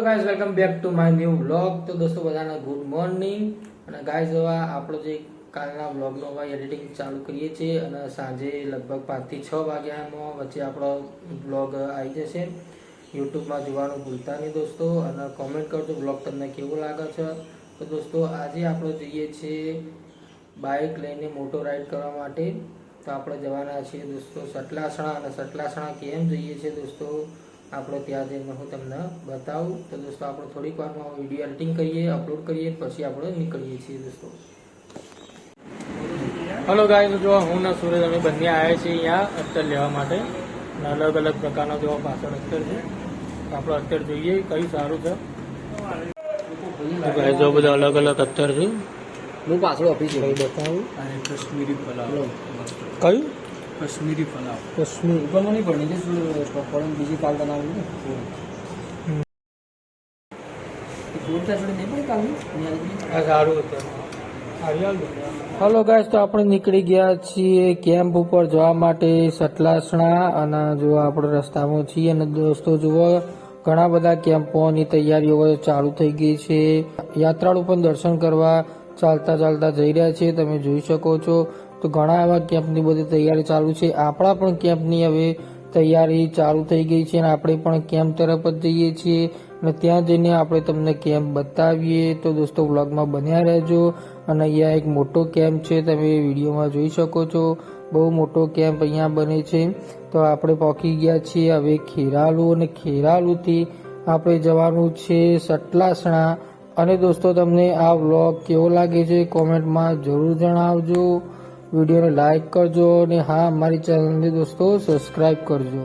Guys welcome back to my new vlog. તો દોસ્તો બધાને ગુડ મોર્નિંગ. અને ગાઈઝ હવે આપણો જે કાલના વ્લોગનો હવે એડિટિંગ ચાલુ કરીએ છીએ અને સાંજે લગભગ 5 થી 6 વાગ્યામાં વચ્ચે આપણો વ્લોગ આવી જશે. યુટ્યુબમાં જોવાનું ભૂલતા નહીં દોસ્તો, અને કોમેન્ટ કરજો વ્લોગ તમને કેવો લાગે છે. તો દોસ્તો આજે આપણે જઈએ છીએ બાઇક લઈને મોટો રાઈડ કરવા માટે. તો આપણે જવાના છીએ દોસ્તો સતલાસણા. અને સતલાસણા કેમ જઈએ છીએ દોસ્તો આપણે ત્યાં જઈને હું તમને બતાવું. તો દોસ્તો આપણે થોડીક વારમાં વિડીયો એડિટિંગ કરીએ, અપલોડ કરીએ, પછી આપણે નીકળીએ છીએ દોસ્તો. હલો ગાઈસ, જો હું ને સુરેશ અમે બંને આવ્યા છીએ અહીંયા અત્તર લેવા માટે. અને અલગ અલગ પ્રકારના જો પાછળ અત્તર છે. તો આપણે અત્તર જોઈએ કયું સારું છે. તો ગાઈસ જો બધા અલગ અલગ અત્તર છે. હું પાછળ ઓફિસ કઈ બતાવું? કશ્મીરી પલાવ. કયું? કશ્મીરી પલાવ. કશ્મીર ઉપરમાં નહીં પડે પડે બીજી કાલ બનાવ્યું ને ફૂડ ફેસડ નહીં પડે કાલની આ સારું હતું. હલો ગાઈસ, તો આપણે નીકળી ગયા છીએ કેમ્પ ઉપર જવા માટે સતલાસણા. અને જો આપણે રસ્તામાં છીએ અને દોસ્તો જુઓ ઘણા બધા કેમ્પોની તૈયારીઓ ચાલુ થઈ ગઈ છે. યાત્રાળુ પણ દર્શન કરવા ચાલતા ચાલતા જઈ રહ્યા છે, તમે જોઈ શકો છો. તો ઘણા એવા કેમ્પની બધી તૈયારી ચાલુ છે. આપણા પણ કેમ્પની હવે તૈયારી ચાલુ થઈ ગઈ છે અને આપણે પણ કેમ્પ તરફ જ જઈએ છીએ. અને ત્યાં જઈને આપણે તમને કેમ્પ બતાવીએ. તો દોસ્તો વ્લોગમાં બન્યા રહેજો. અને અહીંયા એક મોટો કેમ્પ છે, તમે વિડીયોમાં જોઈ શકો છો. બહુ મોટો કેમ્પ અહીંયા બને છે. તો આપણે પહોંચી ગયા છીએ હવે ખેરાલુ, અને ખેરાલુથી આપણે જવાનું છે સતલાસણા. અને દોસ્તો તમને આ વ્લોગ કેવો લાગે છે કોમેન્ટમાં જરૂર જણાવજો. વિડીયોને લાઈક કરજો અને હા, અમારી ચેનલને દોસ્તો સબસ્ક્રાઈબ કરજો.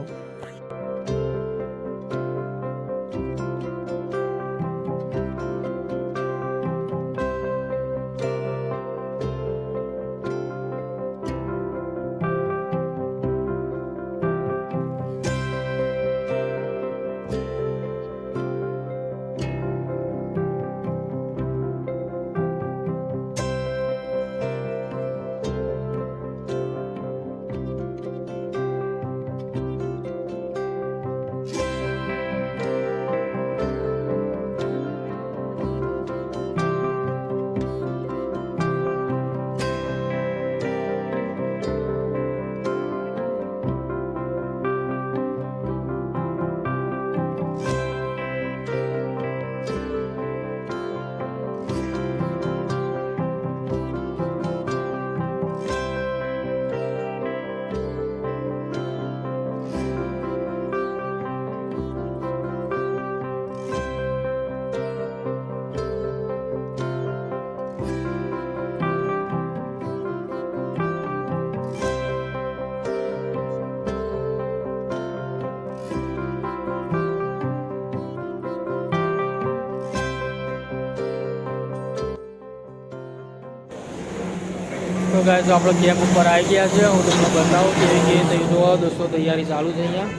તો ગાઈસ આપણે કેમ્પ ઉપર આવી ગયા છે. હું તમને બતાવું કે જો દોસ્તો તૈયારી ચાલુ છે અહીંયા.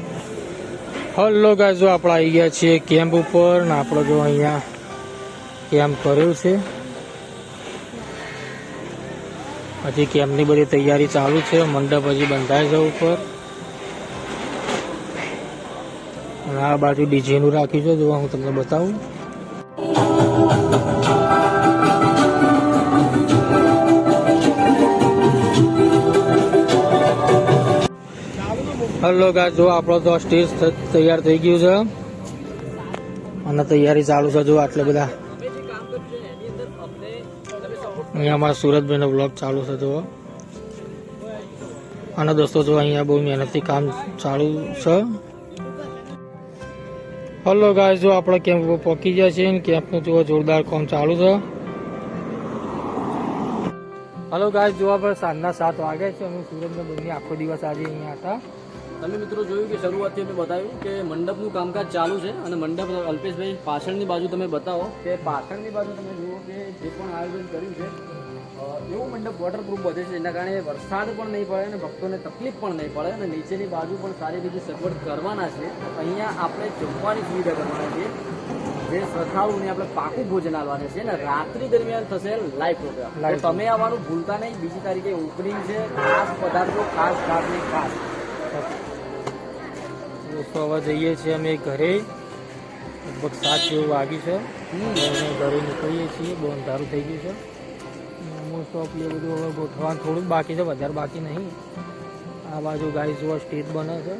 હલો ગાઈસ, જો આપણે આવી ગયા છીએ કેમ્પ ઉપર. ને આપણે જો અહીંયા કેમ્પ કર્યું છે. હજી કેમ્પની બધી તૈયારી ચાલુ છે. મંડપ હજી બંધાય છે ઉપર. અને આ બાજુ ડીજેનું રાખ્યું છે, જો હું તમને બતાવું. હલો ગાઈસ, જો આપણો તો સ્ટેજ તૈયાર થઈ ગયું છે અને તૈયારી ચાલુ છે. જો આટલા બધા અહીંયા અમારા સુરતભાઈનો બ્લોગ ચાલુ છે. જો અને દોસ્તો જો અહીંયા બહુ મહેનતથી કામ ચાલુ છે. હલો ગાઈસ, જો આપણે કેમ્પ ઉપર પહોંચી ગયા છીએ. કેમ્પનું જો જોરદાર કામ ચાલુ છે. હલો ગાઈસ, જો આપણે સાંજના 7 વાગ્યા છે. અમે સુરતમાં બંને આખો દિવસ આજે અહીંયા હતા. તમે મિત્રો જોયું કે શરૂઆતથી અમે બતાવ્યું કે મંડપનું કામકાજ ચાલુ છે. અને મંડપ અલ્પેશભાઈ પાછળની બાજુ તમે બતાવો કે પાછળની બાજુ તમે જુઓ કે જે પણ આયોજન કર્યું છે એવું મંડપ વોટરપ્રૂફ બધે છે, જેના કારણે વરસાદ પણ નહીં પડે અને ભક્તોને તકલીફ પણ નહીં પડે. અને નીચેની બાજુ પણ સારી રીતે સગવડ કરવાના છે. અહીંયા આપણે જમવાની સુવિધા કરવાના છે. જે શ્રદ્ધાળુને આપણે પાકું ભોજન આપવાનું છે. અને રાત્રિ દરમિયાન થશે લાઈવ પ્રોગ્રામ. તમે આવવાનું ભૂલતા નહીં. બીજી તારીખે ઓપનિંગ છે. ખાસ પદાર્થો, ખાસ ખાસ દોસ્તો હવે જઈએ છીએ અમે ઘરે. લગભગ 7 જેવું વાગ્યું છે. અમે ઘરે નીકળીએ છીએ. બહુ અંધારું થઈ ગયું છે. મોસ્ટ ઓફ એ બધું હવે ગોઠવવાનું થોડું જ બાકી છે, વધારે બાકી નહીં. આ બાજુ ગાઈસ જો સ્ટેજ બને છે.